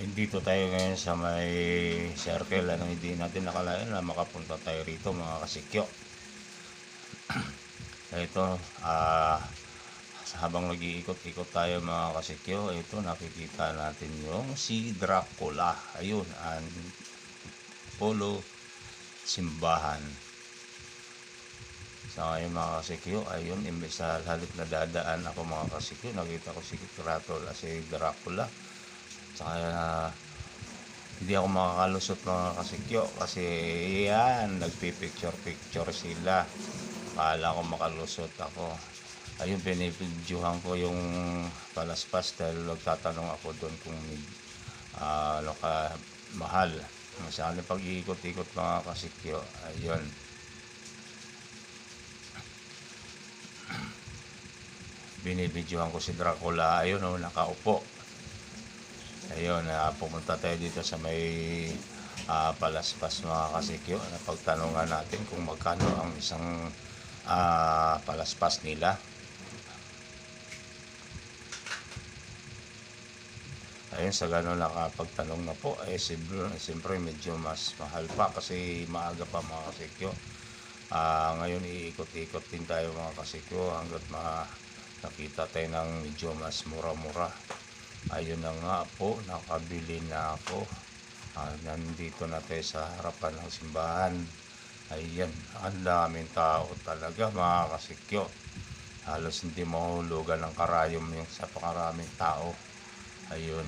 Dito tayo ngayon sa may circle. Hindi natin nakalain na makapunta tayo rito, mga kasikyo. Ito, habang nag-iikot-ikot tayo, mga kasikyo, ito nakikita natin yung si Dracula. Ayun, ang polo simbahan. Sa ngayon, mga kasikyo, ayun, imbes na halip na dadaan ako, mga kasikyo, nakita ko si Dracula. Saka hindi ako makakalusot, mga kasikyo, kasi yan, nagpipicture sila. Akala ko makalusot ako. Ayun, pinipidyohan ko yung palaspas dahil nagtatanong ako doon kung ano ka mahal. Masali pag-iikot-ikot, mga kasikyo. Ayun, binibidyohan ko si Dracula. Ayun, nakaupo. Ayun, pumunta tayo dito sa may palaspas, mga kasikyo. Pagtanungan natin kung magkano ang isang palaspas nila. Ayun, sa gano'n nakapagtanong na po, siyempre medyo mas mahal pa kasi maaga pa, mga kasikyo. Ngayon iikot-ikot din tayo, mga kasikyo, hanggat nakita tayo ng medyo mas mura-mura. Ayun na nga po, nakabili na ako. Nandito na tayo sa harapan ng simbahan. Ayan, ang daming tao talaga, mga kasikyo. Halos hindi mahulugan ng karayom yung sa pakaraming tao. Ayun.